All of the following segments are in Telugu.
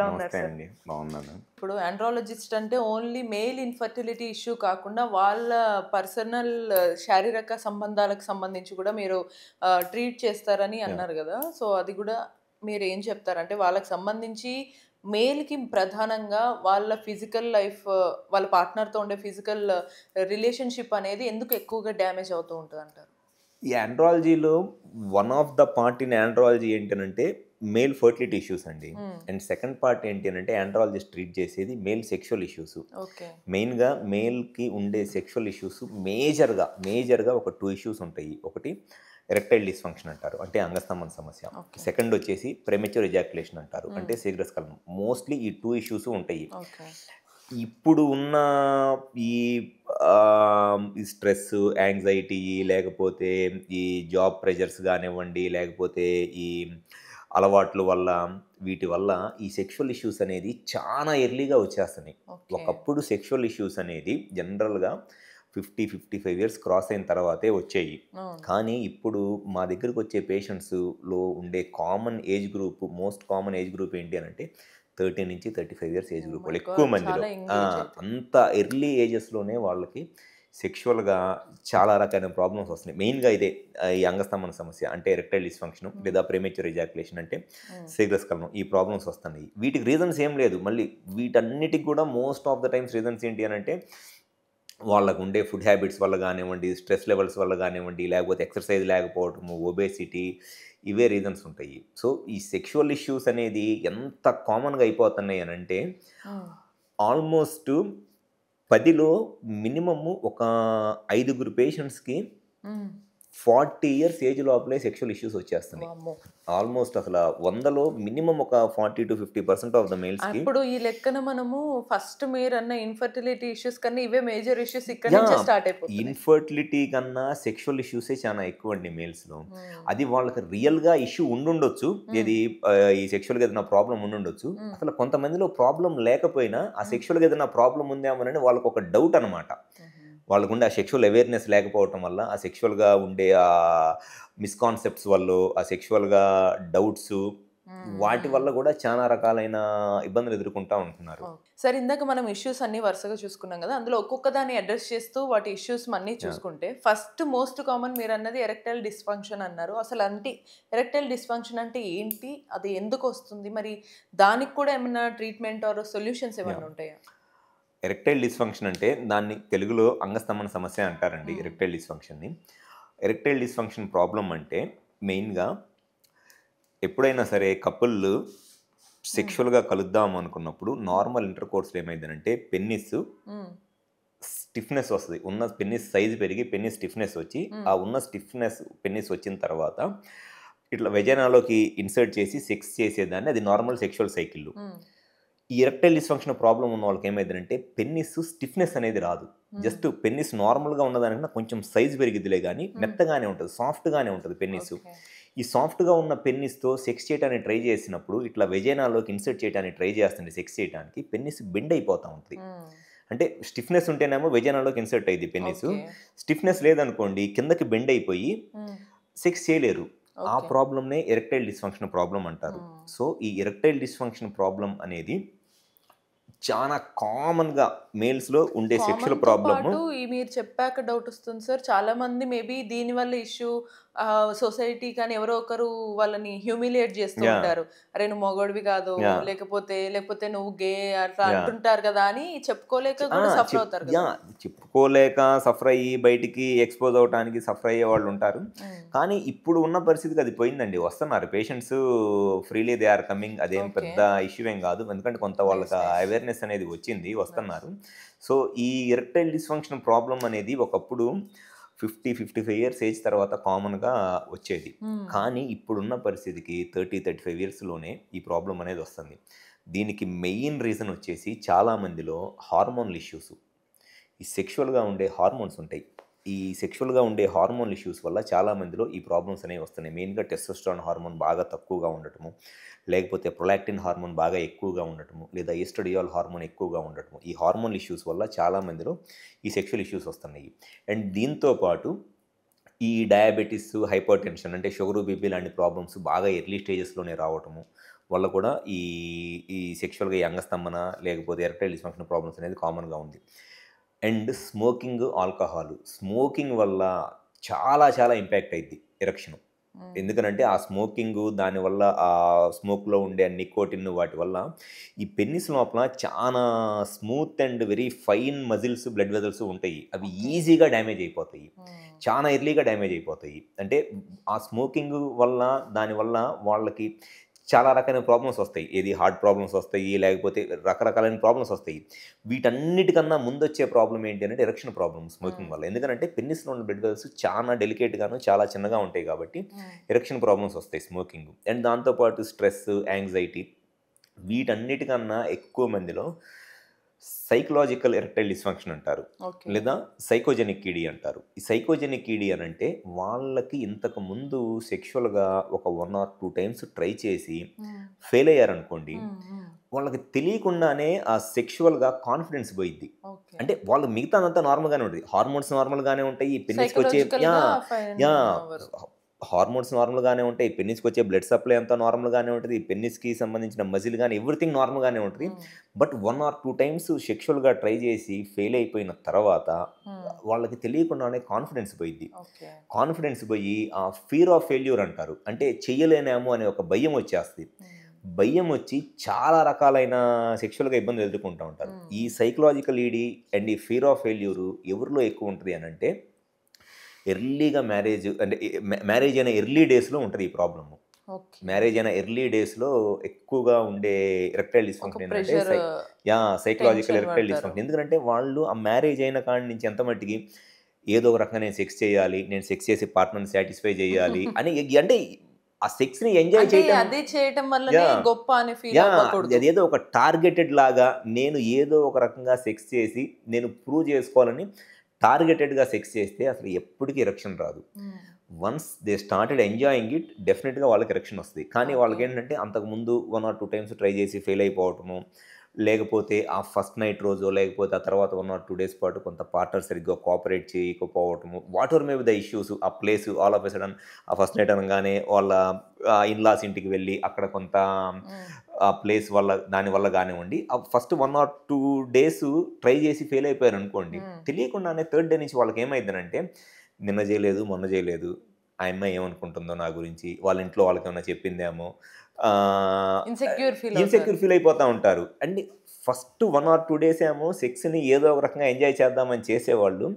ఉన్నారు నమస్తే సార్? అండి. బాగున్నాను. ఇప్పుడు ఆండ్రాలజిస్ట్ అంటే ఓన్లీ మేల్ ఇన్‌ఫర్టిలిటీ ఇష్యూ కాకుండా వాళ్ళ పర్సనల్ శారీరక సంబంధాలకు సంబంధించి కూడా మీరు ట్రీట్ చేస్తారని యాహ్! అన్నారు గదా! సో, అది గూడా మీరేం చెప్తారు? అంటే వాళ్ళకి సంబంధించి మేల్‌కి ప్రధానంగా వాళ్ళ ఫిజికల్ లైఫ్ వాళ్ళ పార్ట్నర్‌తో ఉండే ఫిజికల్ రిలేషన్‌షిప్ అనేది ఎందుకు ఎక్కువగా డ్యామేజ్ అవుతూ ఉంటదంటారు? ఈ ఆండ్రాలజీలో one of the part in andrology ఏంటనంటే మేల్ ఫెర్టిలిటీ ఇష్యూస్ అండి. హ్మ్. అండ్ సెకండ్ పార్ట్ ఏంటి అనంటే ఆండ్రాలజిస్ట్ ట్రీట్ చేసేది మేల్ సెక్షువల్ ఇష్యూస్. ఓకే. మెయిన్‌గా మేల్‌కి ఉండే సెక్షువల్ ఇష్యూస్ మేజర్‌గా ఒక 2 ఇష్యూస్ ఉంటాయి. ఒకటి ఎరెక్టైల్ డిస్‌ఫంక్షన్ అంటారు. అంటే అంగస్తంభన సమస్య. ఓకే. సెకండ్ వచ్చేసి ప్రెమచ్యూర్ ఎజాక్యులేషన్ అంటారు. హ్మ్. అంటే శీఘ్రస్ఖలనం. మోస్ట్‌లీ ఈ 2 ఇష్యూస్ ఉంటాయి. ఓకే. ఇప్పుడు ఉన్న ఈ ఈ స్ట్రెస్సు, యాంగ్జైటీ లేకపోతే ఈ జాబ్ ప్రెషర్స్ గానివ్వండి, లేకపోతే ఈ అలవాట్ల వల్ల, వీటి వల్ల ఈ సెక్షువల్ ఇష్యూస్ అనేది చాలా ఎర్లీగా వచ్చేస్తున్నాయి. ఓకే. ఒకప్పుడు సెక్షువల్ ఇష్యూస్ అనేది జనరల్‌గా 55 ఇయర్స్ క్రాస్ అయిన తర్వాతే వచ్చేయి. అవును. కానీ ఇప్పుడు మా దగ్గరకొచ్చే పేషెంట్స్‌లో ఉండే మోస్ట్ కామన్ ఏజ్ గ్రూప్ ఏంటి అనంటే 30-35 years age oh group my వాళ్ళు ఎక్కువ గాడ్! మందిలో. చాలా యంగ్ ఆ! ఏజ్ అయితే. అంత ఎర్లీ ఏజెస్‌లోనే వాళ్ళకి సెక్షువల్‌గా చాలా రకాలైన ప్రాబ్లమ్స్ వస్తున్నాయి. మెయిన్‌గా ఇదే ఈ అంగస్తంభన సమస్య అంటే ఎరెక్టైల్ డిస్‌ఫంక్షన్ హ్మ్. లేదా ప్రీమెచ్యూర్ ఎజాక్యులేషన్ అంటే హ్మ్. శీఘ్రస్ఖలనం ఈ ప్రాబ్లమ్స్ వస్తున్నాయి. వీటికి రీజన్స్ ఏం లేదు. మళ్ళీ వీటన్నిటికి కూడా most of the times reasons ఏంటి అనంటే వాళ్ళకుండే ఫుడ్ హ్యాబిట్స్ వల్ల గానివ్వండి, స్ట్రెస్ లెవెల్స్ వల్ల గానివ్వండి, లేకపోతే ఎక్సర్సైజ్ లేకపోవటము, ఒబేసిటీ ఇవే రీజన్స్ ఉంటాయి. సో, ఈ సెక్షువల్ ఇష్యూస్ అనేది ఎంత కామన్‌గా అయిపోతున్నాయి అనంటే, హ్మ్. ఆల్మోస్ట్ 10లో మినిమమ్ ఒక 5గురు పేషెంట్స్‌కి హ్మ్. 40 ఇయర్స్ ఏజ్ లోపలే సెక్షువల్ ఇష్యూస్ వచ్చేస్తున్నాయి. వామ్మో! ఆల్మోస్ట్ అసల 100లో మినిమమ్ ఒక 40-50% ఆఫ్ ద మేల్స్‌కి అప్పుడు ఈ లెక్కన మనము ఫస్ట్ మీరన్న ఇన్‌ఫర్టిలిటీ ఇష్యూస్ కన్నా ఇవే మేజర్ ఇష్యూస్ ఇక్కడి నుంచే యాహ్! స్టార్ట్ అయిపోతున్నాయి. ఇన్‌ఫర్టిలిటీ కన్నా సెక్షువల్ ఇష్యూసే చాలా ఎక్కువండి మేల్స్‌లో. హ్మ్. అది వాళ్ళకి రియల్‌గా ఇష్యూ ఉండుండొచ్చు. హ్మ్. ఏది ఈ సెక్షువల్‌గా ఏదైనా ప్రాబ్లమ్ ఉండుండొచ్చు. హ్మ్. అసలు కొంతమందిలో ప్రాబ్లమ్ లేకపోయినా, ఆ హ్మ్. సెక్షువల్‌గా ఏదైనా ప్రాబ్లమ్ ఉందేమోనని వాళ్ళకొక డౌట్ అనమాట. హుహు. వాళ్ళకుండే ఆ సెక్షువల్ అవేర్‌నెస్ లేకపోవటం వల్ల, ఆ సెక్షువల్‌గా ఉండే మిస్‌కాన్సెప్ట్స్ వల్లో, ఆ సెక్షువల్‌గా డౌట్సు, హ్మ్. వాటి హ్మ్. వల్ల గూడా చానా రకాలైన ఇబ్బందులు ఎదుర్కొంటా ఉంటున్నారు. ఓకే. సరే ఇందాక మనం ఇష్యూస్ అన్నీ వరుసగా చూసుకున్నాం గదా! అందులో ఒక్కొక్క దాన్ని అడ్రెస్ చేస్తూ వాటి ఇష్యూస్ అన్నీ యాహ్! చూసుకుంటే ఫస్ట్ మోస్ట్ కామన్ మీరన్నది ఎరెక్టైల్ డిస్‌ఫంక్షన్ అన్నారు. అసలంటి ఎరెక్టైల్ డిస్‌ఫంక్షన్ అంటే ఏంటి? అది ఎందుకొస్తుంది? మరి దానికి కూడా ఏమన్నా ట్రీట్‌మెంట్ ఆర్ సొల్యూషన్స్ ఏమన్నా యాహ్! ఉంటాయా? ఎరెక్టైల్ డిస్‌ఫంక్షన్ అంటే దాన్ని తెలుగులో అంగస్తంభన సమస్య అంటారండి. హ్మ్. ఎరెక్టైల్ డిస్‌ఫంక్షన్‌ని. ఎరెక్టైల్ డిస్‌ఫంక్షన్ ప్రాబ్లమ్ అంటే మెయిన్‌గా ఎప్పుడైనా సరే కపుల్లు హ్మ్. సెక్షువల్‌గా కలుద్దాం అనుకున్నప్పుడు నార్మల్ ఇంటర్‌కోర్స్‌లో ఏమైద్దంటే పెన్నిస్ హ్మ్. స్టిఫ్‌నెస్ వస్తది. ఉన్న పెన్నిస్ సైజ్ పెరిగి పెన్నిస్ స్టిఫ్‌నెస్ వచ్చి, హ్మ్. ఆ ఉన్న స్టిఫ్‌నెస్ పెన్నిస్ వచ్చిన తర్వాత ఇట్లా వెజైనాలోకి ఇన్సర్ట్ చేసి సెక్స్ చేసేదాన్ని అది నార్మల్ సెక్షువల్ సైకిల్. హ్మ్. ఈ ఎరెక్టైల్ డిస్‌ఫంక్షన్ ప్రాబ్లమ్ ఉన్న వాళ్ళకి ఏమైద్దంటే పెన్నిస్ స్టిఫ్‌నెస్ అనేది రాదు. హ్మ్. జస్ట్ పెన్నిస్ నార్మల్‌గా ఉన్నదానికన్నా కొంచెం సైజ్ పెరిగిద్దిలే గానీ హ్మ్. మెత్తగానే ఉంటది. సాఫ్ట్‌గానే ఉంటది పెన్నిసు. ఓకే. ఈ సాఫ్ట్‌గా ఉన్న పెన్నిస్‌తో సెక్స్ చేయటానికి ట్రై చేసినప్పుడు ఇట్లా వెజైనాలోకి ఇన్సర్ట్ చేయటానికి ట్రై చేస్తుంది సెక్స్ చేయటానికి పెన్నిస్ బెండ్ అయిపోతా ఉంటది. హ్మ్. అంటే స్టిఫ్‌నెస్ ఉంటేనేమో వెజైనాలోకి ఇన్సర్ట్ అయ్యిద్ది పెన్నిసు. ఓకే. స్టిఫ్‌నెస్ లేదనుకోండి కిందకి బెండ్ అయిపోయి హ్మ్. సెక్స్ చేయలేరు. ఆ ఓకే. ప్రాబ్లమ్‌నే ఎరెక్టైల్ డిస్‌ఫంక్షన్ ప్రాబ్లమ్ అంటారు. హ్మ్. సో, ఈ ఎరెక్టైల్ డిస్‌ఫంక్షన్ ప్రాబ్లమ్ అనేది చానా కామన్‌గా మేల్స్‌లో ఉండే సెక్షువల్ కామన్‌తో ప్రాబ్లము. పాటు ఈ మీరు చెప్పాక డౌటొస్తుంది సార్. చాలామంది మేబీ దీనివల్ల ఇష్యూ సొసైటీ కానీ ఎవరో ఒకరు వాళ్ళని హ్యూమిలియేట్ జేస్తూ యాహ్! ఉంటారు. "అరే! నువ్వు మగోడివి కాదు. యాహ్! లేకపోతే నువ్వు గే" అట్లా యాహ్! అంటుంటారు గదా! అని చెప్పుకోలేక ఆ! గూడా సఫర్ అవుతారు గదా! యాహ్! చెప్పుకోలేక సఫర్ అయ్యి బయటికి ఎక్స్‌పోజ్ అవ్వటానికి సఫర్ అయ్యేవాళ్ళుంటారు. హ్మ్. కానీ ఇప్పుడు ఉన్న పరిస్థితికి అది పోయిందండి. వస్తున్నారు patients freely they are coming. అదేం ఓకే. పెద్ద ఇష్యూ ఏం గాదు. ఎందుకంటే కొంత నైస్. వాళ్ళకి నైస్. అవేర్‌నెస్ అనేది వచ్చింది. నైస్. వస్తున్నారు. సో, ఈ ఎరెక్టైల్ డిస్‌ఫంక్షన్ ప్రాబ్లమ్ అనేది ఒకప్పుడు 55 ఇయర్స్ ఏజ్ తర్వాత కామన్‌గా వచ్చేది. హ్మ్. కానీ ఇప్పుడున్న పరిస్థితికి 35 ఇయర్స్‌లోనే ఈ ప్రాబ్లమ్ అనేది వస్తుంది. దీనికి మెయిన్ రీజన్ వచ్చేసి చాలా మందిలో హార్మోనల్ ఇష్యూస్. ఈ సెక్షువల్‌గా ఉండే హార్మోన్స్ ఉంటాయి. ఈ సెక్షువల్‌గా ఉండే హార్మోనల్ ఇష్యూస్ వల్ల చాలా మందిలో ఈ ప్రాబ్లమ్స్ అనేవి వస్తున్నాయి. మెయిన్‌గా టెస్టోస్టెరాన్ హార్మోన్ బాగా తక్కువగా ఉండటము, లేకపోతే ప్రొలాక్టిన్ హార్మోన్ బాగా ఎక్కువగా ఉండటము, లేదా ఈస్ట్రోడియోల్ హార్మోన్ ఎక్కువగా ఉండటము. ఈ హార్మోనల్ ఇష్యూస్ వల్ల చాలా మందిలో ఈ సెక్షువల్ ఇష్యూస్ వస్తున్నాయి. అండ్ దీంతో పాటు ఈ డయాబెటిస్, హైపర్‌టెన్షన్ అంటే షుగరు, బీపీ లాంటి ప్రాబ్లమ్స్ బాగా ఎర్లీ స్టేజెస్‌లోనే రావటము. వల్ల కూడా ఈ ఈ సెక్షువల్గా ఈ అంగస్తంభన లేకపోతే ఎరెక్టైల్ డిస్ఫంక్షన్ ప్రాబ్లమ్స్ అనేది కామన్గా ఉంది. And smoking, alcohol. స్మోకింగ్ వల్ల చాలా చాలా ఇంపాక్ట్ అయ్యిద్ది ఎరెక్షన్. ఎందుకనంటే ఆ స్మోకింగు దానివల్ల ఆ స్మోక్లో ఉండే నికోటిన్ వాటి వల్ల ఈ పెన్నిస్ లోపల చాలా smooth and very fine muscles, blood vessels ఉంటాయి. అవి ఈజీగా డ్యామేజ్ అయిపోతాయి, చాలా ఎర్లీగా డ్యామేజ్ అయిపోతాయి. అంటే ఆ స్మోకింగ్ వల్ల దానివల్ల వాళ్ళకి చాలా రకాలైన ప్రాబ్లమ్స్ వస్తాయి. ఏది హార్ట్ ప్రాబ్లమ్స్ వస్తాయి, లేకపోతే రకరకాలైన ప్రాబ్లమ్స్ వస్తాయి. వీటన్నిటికన్నా ముందొచ్చే ప్రాబ్లం ఏంటి అంటే ఎరెక్షన్ ప్రాబ్లమ్ స్మోకింగ్ వల్ల. ఎందుకంటే పెన్నిస్లో ఉన్న బ్లడ్ వెసల్స్ చాలా డెలికేట్గాను చాలా చిన్నగా ఉంటాయి కాబట్టి ఎరెక్షన్ ప్రాబ్లమ్స్ వస్తాయి స్మోకింగ్. అండ్ దాంతోపాటు స్ట్రెస్, యాంగ్జైటీ వీటన్నిటికన్నా ఎక్కువ మందిలో సైకలాజికల్ ఎరెక్టైల్ డిస్ఫంక్షన్ అంటారు, లేదా సైకోజెనిక్ ఈడీ అంటారు. ఈ సైకోజెనిక్ ఈడీ అని అంటే వాళ్ళకి ఇంతకు ముందు సెక్షువల్గా ఒక 1 or 2 టైమ్స్ ట్రై చేసి ఫెయిల్ అయ్యారనుకోండి, వాళ్ళకి తెలియకుండానే ఆ సెక్షువల్గా కాన్ఫిడెన్స్ పోయిద్ది. అంటే వాళ్ళు మిగతాదంతా నార్మల్గానే ఉంటుంది, హార్మోన్స్ నార్మల్గానే ఉంటాయి, పెన్నిస్కి వచ్చే హార్మోన్స్ నార్మల్గానే ఉంటాయి, పెన్నిస్కి వచ్చే బ్లడ్ సప్లై అంతా నార్మల్గానే ఉంటుంది, పెన్నిస్కి సంబంధించిన మజిల్ కానీ ఎవ్రీథింగ్ నార్మల్గానే ఉంటుంది. బట్ 1 or 2 టైమ్స్ సెక్షువల్గా ట్రై చేసి ఫెయిల్ అయిపోయిన తర్వాత వాళ్ళకి తెలియకుండానే కాన్ఫిడెన్స్ పోయిద్ది. కాన్ఫిడెన్స్ పోయి ఆ ఫియర్ ఆఫ్ ఫెయిల్యూర్ అంటారు, అంటే చెయ్యలేనేమో అనే ఒక భయం వచ్చేస్తుంది. భయం వచ్చి చాలా రకాలైన సెక్షువల్గా ఇబ్బందులు ఎదుర్కొంటూ ఉంటారు. ఈ సైకలాజికల్ ఈడీ అండ్ ఈ ఫియర్ ఆఫ్ ఫెయిల్యూర్ ఎవరిలో ఎక్కువ ఉంటుంది అని అంటే ఎర్లీగా మ్యారేజ్ అయిన ఎర్లీ డేస్లో ఉంటుంది ఈ ప్రాబ్లము. మ్యారేజ్ అయిన ఎర్లీ డేస్లో ఎక్కువగా ఉండే ఎరెక్టైల్ డిస్ఫంక్షన్ ఏంటంటే సైకలాజికల్ ఎరెక్టైల్ డిస్ఫంక్షన్. ఎందుకంటే వాళ్ళు ఆ మ్యారేజ్ అయిన కాడి నుంచి ఎంత మట్టికి ఏదో ఒక రకంగా నేను సెక్స్ చేయాలి, నేను సెక్స్ చేసి పార్ట్నర్ని సాటిస్ఫై చేయాలి అని, అంటే ఆ సెక్స్ని ఎంజాయ్ చేయడం అదేదో ఒక టార్గెటెడ్ లాగా నేను ఏదో ఒక రకంగా సెక్స్ చేసి నేను ప్రూవ్ చేసుకోవాలని టార్గెటెడ్గా సెక్స్ చేస్తే అసలు ఎప్పటికీ ఎరెక్షన్ రాదు. Once they started enjoying it, డెఫినెట్గా వాళ్ళకి ఎరెక్షన్ వస్తుంది. కానీ వాళ్ళకి ఏంటంటే అంతకుముందు 1 or 2 టైమ్స్ ట్రై చేసి ఫెయిల్ అయిపోవటము, లేకపోతే ఆ ఫస్ట్ నైట్ రోజు లేకపోతే ఆ తర్వాత 1 or 2 డేస్ పాటు కొంత పార్ట్నర్ సరిగ్గా కోఆపరేట్ చేయకపోవటము, whatever may be the issues, ఆ place all of a sudden ఆ ఫస్ట్ నైట్ అనగానే వాళ్ళ ఇన్లాస్ ఇంటికి వెళ్ళి అక్కడ కొంత ఆ ప్లేస్ వల్ల దానివల్ల కానివ్వండి, ఆ ఫస్ట్ 1 or 2 డేస్ ట్రై చేసి ఫెయిల్ అయిపోయారు అనుకోండి, తెలియకుండానే థర్డ్ డే నుంచి వాళ్ళకి ఏమైందనంటే నిన్న చేయలేదు, మొన్న చేయలేదు, ఆ అమ్మాయి ఏమనుకుంటుందో నా గురించి, వాళ్ళ ఇంట్లో వాళ్ళకి ఏమైనా చెప్పిందేమో, ఇన్సెక్యూర్ ఫీల్ అయిపోతూ ఉంటారు. అండ్ ఫస్ట్ 1 or 2 డేస్ ఏమో సెక్స్ని ఏదో ఒక రకంగా ఎంజాయ్ చేద్దామని చేసేవాళ్ళు,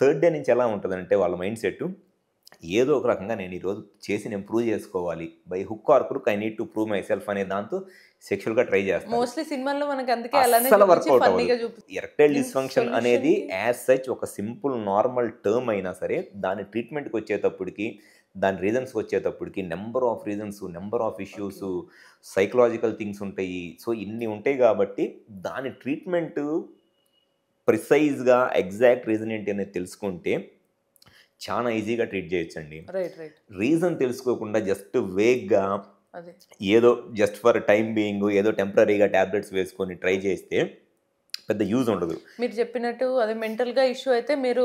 థర్డ్ డే నుంచి ఎలా ఉంటుందంటే వాళ్ళ మైండ్ సెట్ ఏదో ఒక రకంగా నేను ఈరోజు చేసి నేను ప్రూవ్ చేసుకోవాలి, by hook are crook I need to prove my self అనే దాంతో సెక్షువల్గా ట్రై చేస్తారు. మోస్ట్లీ సినిమాల్లో మనకి అందుకే అసలు వర్కౌట్ అవ్వదు. ఎరెక్టైల్ డిస్ఫంక్షన్ అనేది యాజ్ సచ్ ఒక సింపుల్ నార్మల్ టర్మ్ అయినా సరే దాని ట్రీట్మెంట్కి వచ్చేటప్పటికి, దాని రీజన్స్కి వచ్చేటప్పటికి number of reasons, number of issues, psychological things ఉంటాయి. సో ఇన్ని ఉంటాయి కాబట్టి దాని ట్రీట్మెంట్ ప్రిసైజ్గా ఎగ్జాక్ట్ రీజన్ ఏంటి అనేది తెలుసుకుంటే చాలా ఈజీగా ట్రీట్ చేయొచ్చండి. రీజన్ తెలుసుకోకుండా జస్ట్ వేగ్గా ఏదో జస్ట్ ఫర్ టైం బీయింగ్ ఏదో టెంపరీగా ట్యాబ్లెట్స్ వేసుకొని ట్రై చేస్తే పెద్ద యూజ్ ఉండదు. మీరు చెప్పినట్టు అది మెంటల్ గా ఇష్యూ అయితే మీరు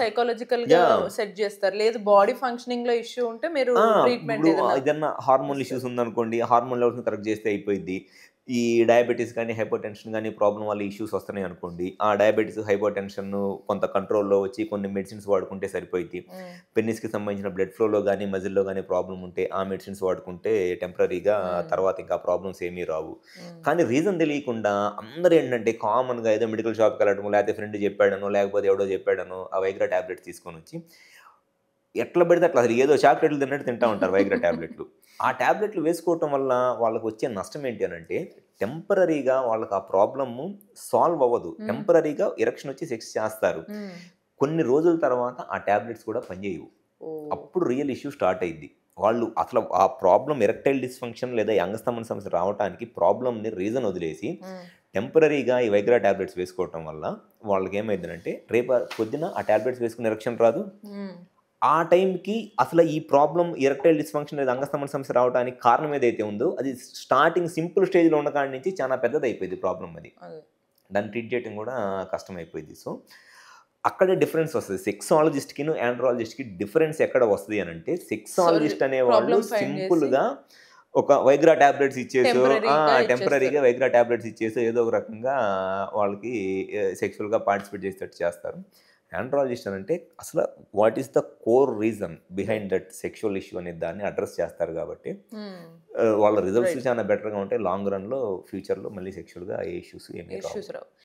సైకాలజికల్ గా సెట్ చేస్తారు, లేదు బాడీ ఫంక్షనింగ్ లో ఇష్యూ ఉంటే మీరు ట్రీట్మెంట్ ఏదన్నా హార్మోన్ ఇష్యూస్ ఉందనుకోండి, హార్మోన్ లెవెల్స్ కరెక్ట్ చేస్తే అయిపోయింది. ఈ డయాబెటీస్ కానీ హైపర్ టెన్షన్ కానీ ప్రాబ్లం వల్ల ఇష్యూస్ వస్తున్నాయి అనుకోండి, ఆ డయాబెటీస్ హైపర్ టెన్షన్ కొంత కంట్రోల్లో వచ్చి కొన్ని మెడిసిన్స్ వాడుకుంటే సరిపోయింది. పెన్నిస్కి సంబంధించిన బ్లడ్ ఫ్లోలో కానీ మజిల్లో కానీ ప్రాబ్లం ఉంటే ఆ మెడిసిన్స్ వాడుకుంటే టెంపరీగా తర్వాత ఇంకా ప్రాబ్లమ్స్ ఏమీ రావు. కానీ రీజన్ తెలియకుండా అందరూ ఏంటంటే కామన్గా ఏదో మెడికల్ షాప్కి వెళ్ళడము, లేకపోతే ఫ్రెండ్ చెప్పాడనో లేకపోతే ఎవడో చెప్పాడనో ఆ వైగ్రా ట్యాబ్లెట్స్ తీసుకొని వచ్చి ఎట్లా పడితే అట్లా అసలు ఏదో చాక్లెట్లు తిన్నట్టు తింటూ ఉంటారు వైగ్రా ట్యాబ్లెట్లు. ఆ ట్యాబ్లెట్లు వేసుకోవటం వల్ల వాళ్ళకి వచ్చే నష్టం ఏంటి అని అంటే టెంపరీగా వాళ్ళకి ఆ ప్రాబ్లము సాల్వ్ అవ్వదు, టెంపరీగా ఎరెక్షన్ వచ్చి సెక్స్ చేస్తారు. కొన్ని రోజుల తర్వాత ఆ ట్యాబ్లెట్స్ కూడా పనిచేయవు, అప్పుడు రియల్ ఇష్యూ స్టార్ట్ అయ్యింది. వాళ్ళు అసలు ఆ ప్రాబ్లం ఎరెక్టైల్ డిస్ఫంక్షన్ లేదా అంగస్తంభన సమస్య రావడానికి ప్రాబ్లమ్ని రీజన్ వదిలేసి టెంపరీగా ఈ వైగ్రా ట్యాబ్లెట్స్ వేసుకోవటం వల్ల వాళ్ళకి ఏమైందంటే రేపు పొద్దున ఆ ట్యాబ్లెట్స్ వేసుకుని ఎరెక్షన్ రాదు. ఆ టైంకి అసలు ఈ ప్రాబ్లం ఎరెక్టైల్ డిస్ఫంక్షన్ లేదా అంగస్తంభన సమస్య రావడానికి కారణం ఏదైతే ఉందో అది స్టార్టింగ్ సింపుల్ స్టేజ్లో ఉన్న కాడి నుంచి చాలా పెద్దది అయిపోయింది ప్రాబ్లం. అది దాన్ని ట్రీట్ చేయడం కూడా కష్టమైపోయింది. సో అక్కడే డిఫరెన్స్ వస్తుంది సెక్సాలజిస్ట్కి ఆండ్రాలజిస్ట్కి. డిఫరెన్స్ ఎక్కడ వస్తుంది అని అంటే సెక్సాలజిస్ట్ అనేవాళ్ళు సింపుల్గా ఒక వైగ్రా టాబ్లెట్స్ ఇచ్చేసో టెంపరరీగా ఇచ్చేస్తారు. టెంపరరీగా వైగ్రా టాబ్లెట్స్ ఇచ్చేసో ఏదో ఒక రకంగా వాళ్ళకి సెక్షువల్గా పార్టిసిపేట్ చేసేటట్టు చేస్తారు. ఆండ్రాలజిస్ట్ అని అంటే అసలు what is the core reason behind right. That sexual issue అనే దాన్ని అడ్రస్ చేస్తారు కాబట్టి హ్మ్. వాళ్ళ రిజల్ట్స్ రైట్. చాలా బెటర్గా ఉంటాయి. లాంగ్ రన్లో ఫ్యూచర్లో మళ్ళీ సెక్షువల్గా ఏ ఇష్యూస్ ఏమీ రావు. ఇష్యూస్ రావు.